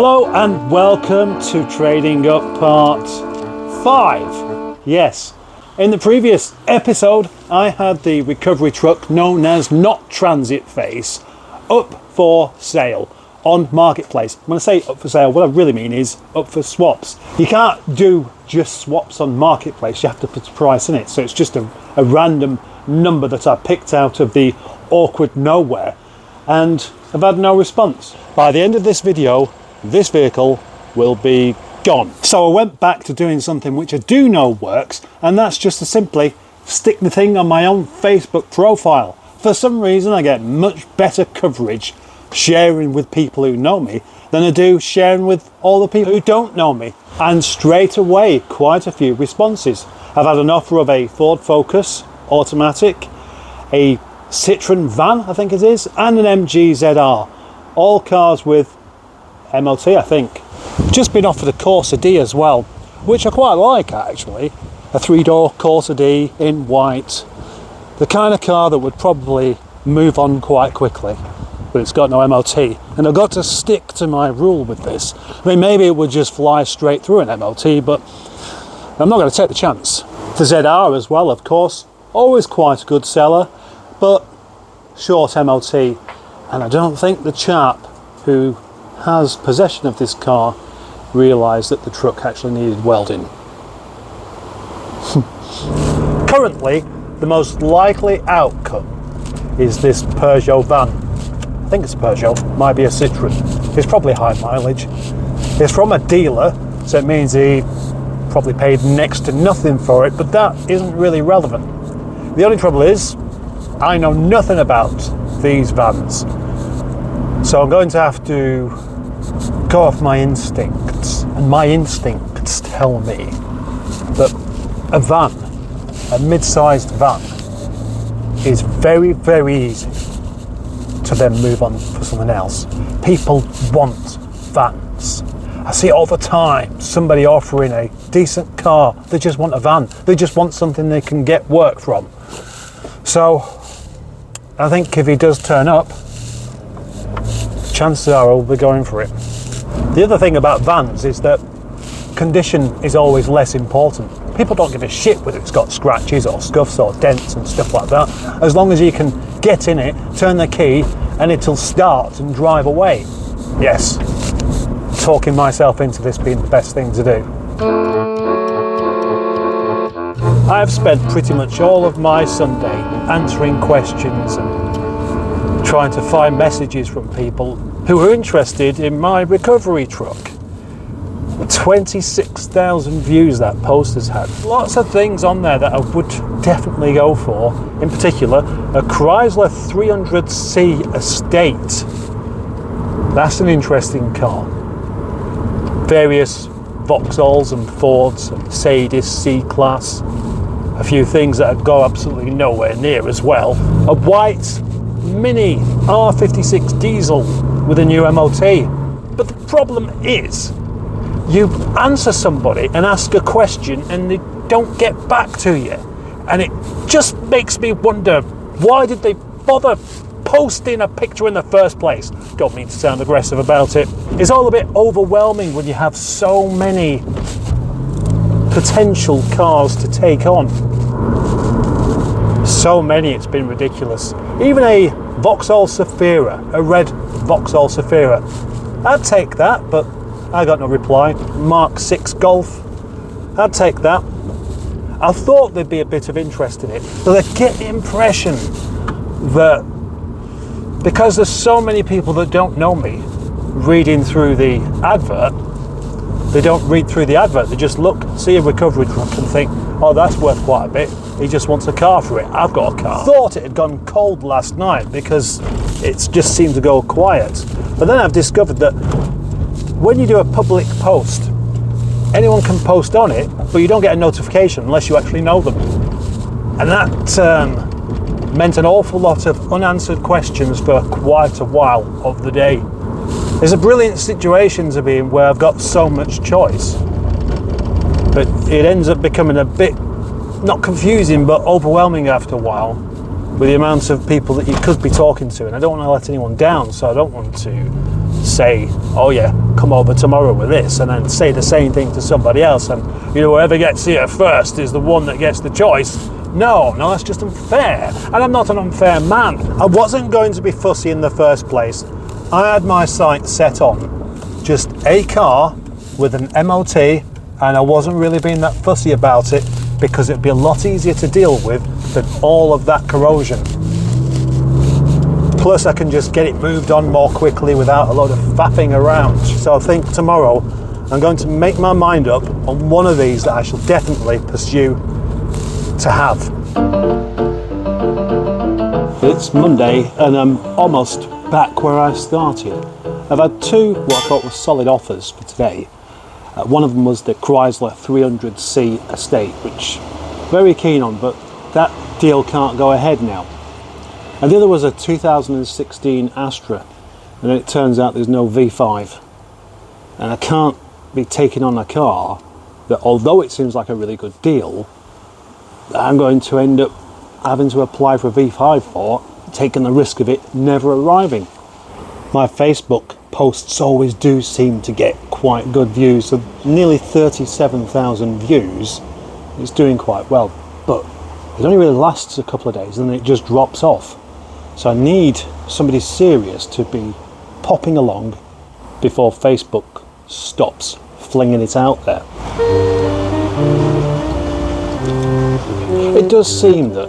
Hello and welcome to Trading Up Part 5. Yes, in the previous episode I had the recovery truck known as Not Transit Face up for sale on Marketplace. When I say up for sale, what I really mean is up for swaps. You can't do just swaps on Marketplace, you have to put a price in it, so it's just a random number that I picked out of the awkward nowhere, and I've had no response. By the end of this video, this vehicle will be gone. So I went back to doing something which I do know works, and that's just to simply stick the thing on my own Facebook profile. For some reason I get much better coverage sharing with people who know me than I do sharing with all the people who don't know me, and straight away quite a few responses. I've had an offer of a Ford Focus automatic, a Citroen van I think it is, and an MG ZR, all cars with MOT I think. Just been offered a Corsa D as well, which I quite like actually. A 3-door Corsa D in white, the kind of car that would probably move on quite quickly, but it's got no MOT, and I've got to stick to my rule with this. I mean, maybe it would just fly straight through an MOT, but I'm not going to take the chance. The ZR as well, of course, always quite a good seller, but short MOT, and I don't think the chap who has possession of this car realised that the truck actually needed welding. Currently, the most likely outcome is this Peugeot van. I think it's a Peugeot, might be a Citroen. It's probably high mileage. It's from a dealer, so it means he probably paid next to nothing for it, but that isn't really relevant. The only trouble is, I know nothing about these vans, so I'm going to have to go off my instincts, and my instincts tell me that a van, a mid-sized van, is very, very easy to then move on for something else. People want vans. I see it all the time, somebody offering a decent car, they just want a van, they just want something they can get work from. So I think if he does turn up, chances are I'll be going for it. The other thing about vans is that condition is always less important. People don't give a shit whether it's got scratches or scuffs or dents and stuff like that, as long as you can get in it, turn the key, and it'll start and drive away. Yes, talking myself into this being the best thing to do. I've spent pretty much all of my Sunday answering questions and trying to find messages from people who are interested in my recovery truck. 26,000 views that post has had. Lots of things on there that I would definitely go for. In particular, a Chrysler 300C Estate. That's an interesting car. Various Vauxhalls and Fords, and Mercedes C-Class. A few things that go absolutely nowhere near as well. A white Mini R56 diesel with a new MOT. But the problem is, you answer somebody and ask a question and they don't get back to you. And it just makes me wonder, why did they bother posting a picture in the first place? Don't mean to sound aggressive about it. It's all a bit overwhelming when you have so many potential cars to take on. So many, it's been ridiculous. Even a Vauxhall Zafira, a red Vauxhall Zafira, I'd take that, but I got no reply. Mark 6 Golf, I'd take that. I thought there'd be a bit of interest in it, but I get the impression that because there's so many people that don't know me reading through the advert, they don't read through the advert, they just look, see a recovery truck and think, oh, that's worth quite a bit. He just wants a car for it. I've got a car. I thought it had gone cold last night because it just seemed to go quiet. But then I've discovered that when you do a public post, anyone can post on it, but you don't get a notification unless you actually know them. And that meant an awful lot of unanswered questions for quite a while of the day. There's a brilliant situation to be in where I've got so much choice, but it ends up becoming a bit, not confusing, but overwhelming after a while with the amount of people that you could be talking to, and I don't want to let anyone down, so I don't want to say, oh yeah, come over tomorrow with this, and then say the same thing to somebody else, and you know, whoever gets here first is the one that gets the choice. No, that's just unfair, and I'm not an unfair man. I wasn't going to be fussy in the first place. I had my sights set on just a car with an MOT, and I wasn't really being that fussy about it because it'd be a lot easier to deal with than all of that corrosion. Plus I can just get it moved on more quickly without a lot of faffing around. So I think tomorrow I'm going to make my mind up on one of these that I shall definitely pursue to have. It's Monday and I'm almost back where I started. I've had two what I thought were solid offers for today. One of them was the Chrysler 300C estate, which I'm very keen on, but that deal can't go ahead now. And the other was a 2016 Astra, and it turns out there's no V5. And I can't be taking on a car that, although it seems like a really good deal, I'm going to end up having to apply for a V5 for, taking the risk of it never arriving. My Facebook posts always do seem to get quite good views, so nearly 37,000 views is doing quite well, but it only really lasts a couple of days and then it just drops off. So I need somebody serious to be popping along before Facebook stops flinging it out there. It does seem that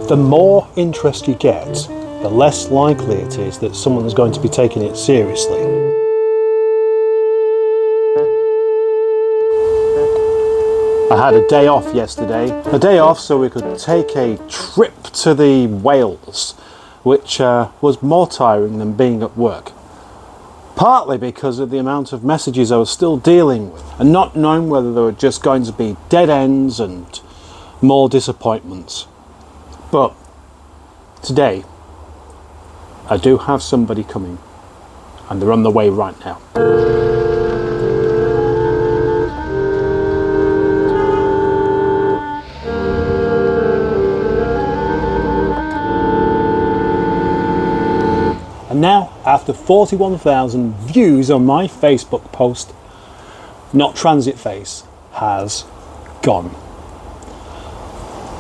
the more interest you get, the less likely it is that someone's going to be taking it seriously. I had a day off yesterday, so we could take a trip to the Wales, which was more tiring than being at work. Partly because of the amount of messages I was still dealing with, and not knowing whether there were just going to be dead ends and more disappointments. But today, I do have somebody coming, and they're on the way right now. And now, after 41,000 views on my Facebook post, Not Transit Face has gone.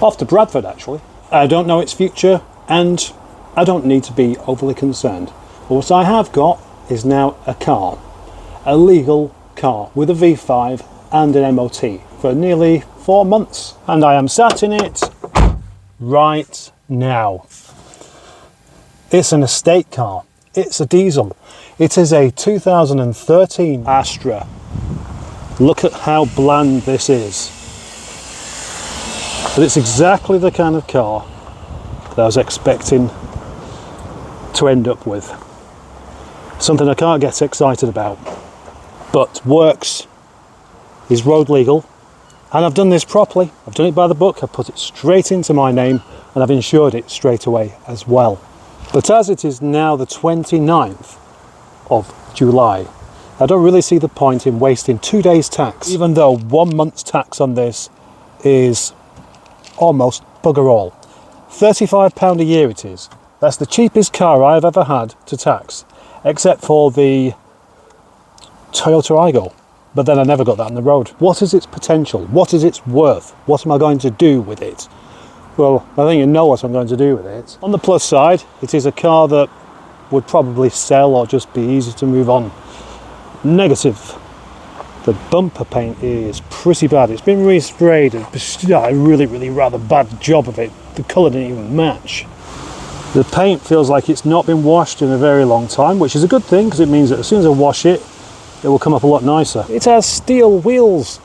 Off to Bradford, actually. I don't know its future, and I don't need to be overly concerned. But what I have got is now a car. A legal car with a V5 and an MOT for nearly 4 months. And I am sat in it right now. It's an estate car. It's a diesel. It is a 2013 Astra. Look at how bland this is. But it's exactly the kind of car that I was expecting to end up with. Something I can't get excited about, but works, is road legal, and I've done this properly. I've done it by the book. I've put it straight into my name and I've insured it straight away as well. But as it is now the 29th of July, I don't really see the point in wasting 2 days tax, even though 1 month's tax on this is almost bugger all. £35 a year it is. That's the cheapest car I've ever had to tax, except for the Toyota Aygo. But then I never got that on the road. What is its potential? What is its worth? What am I going to do with it? Well, I think you know what I'm going to do with it. On the plus side, it is a car that would probably sell or just be easy to move on. Negative. The bumper paint is pretty bad. It's been resprayed. It's a really rather bad job of it. The colour didn't even match. The paint feels like it's not been washed in a very long time, which is a good thing because it means that as soon as I wash it, it will come up a lot nicer. It has steel wheels,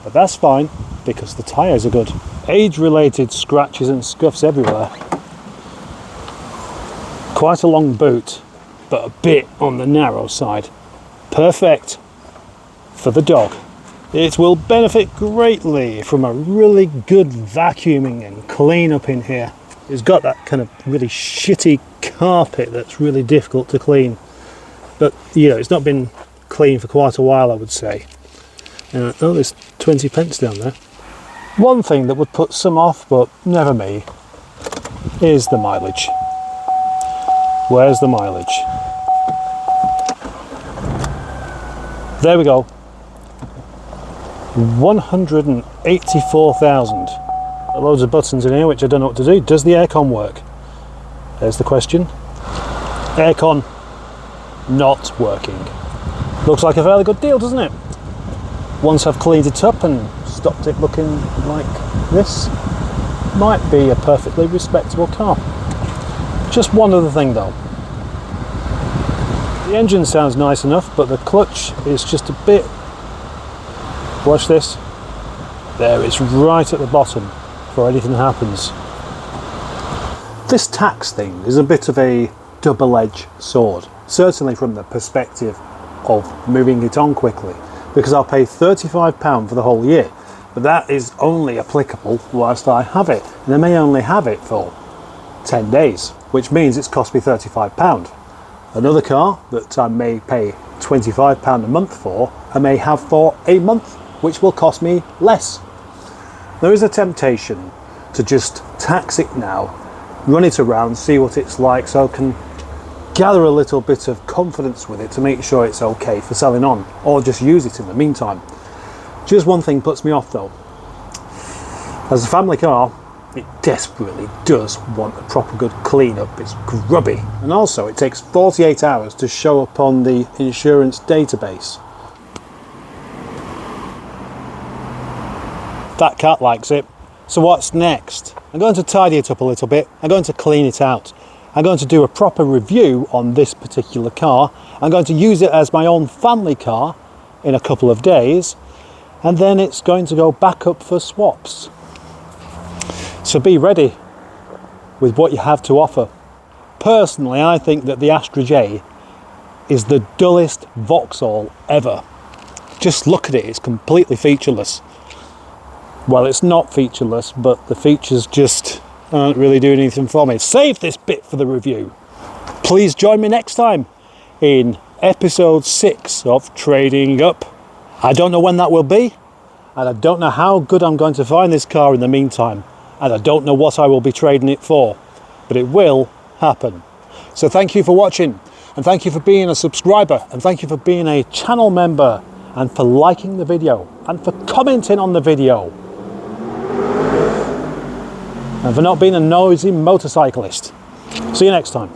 but that's fine because the tyres are good. Age-related scratches and scuffs everywhere. Quite a long boot, but a bit on the narrow side. Perfect for the dog. It will benefit greatly from a really good vacuuming and clean up in here. It's got that kind of really shitty carpet that's really difficult to clean. But, you know, it's not been clean for quite a while, I would say. Oh, there's 20 pence down there. One thing that would put some off, but never me, is the mileage. Where's the mileage? There we go. 184,000. Loads of buttons in here which I don't know what to do. Does the aircon work? There's the question. Aircon not working. Looks like a fairly good deal, doesn't it? Once I've cleaned it up and stopped it looking like this, might be a perfectly respectable car. Just one other thing though. The engine sounds nice enough, but the clutch is just a bit... Watch this. There, it's right at the bottom before anything happens. This tax thing is a bit of a double-edged sword, certainly from the perspective of moving it on quickly, because I'll pay £35 for the whole year, but that is only applicable whilst I have it, and I may only have it for 10 days, which means it's cost me £35. Another car that I may pay £25 a month for, I may have for a month, which will cost me less. There is a temptation to just tax it now, run it around, see what it's like, so I can gather a little bit of confidence with it to make sure it's okay for selling on, or just use it in the meantime. Just one thing puts me off though. As a family car, it desperately does want a proper good clean up. It's grubby, and also it takes 48 hours to show up on the insurance database. That cat likes it. So what's next? I'm going to tidy it up a little bit. I'm going to clean it out. I'm going to do a proper review on this particular car. I'm going to use it as my own family car in a couple of days, and then it's going to go back up for swaps. So be ready with what you have to offer. Personally, I think that the Astra J is the dullest Vauxhall ever. Just look at it, it's completely featureless. Well, it's not featureless, but the features just aren't really doing anything for me. Save this bit for the review. Please join me next time in episode 6 of Trading Up. I don't know when that will be, and I don't know how good I'm going to find this car in the meantime, and I don't know what I will be trading it for, but it will happen. So thank you for watching, and thank you for being a subscriber, and thank you for being a channel member, and for liking the video, and for commenting on the video, and for not being a noisy motorcyclist. See you next time.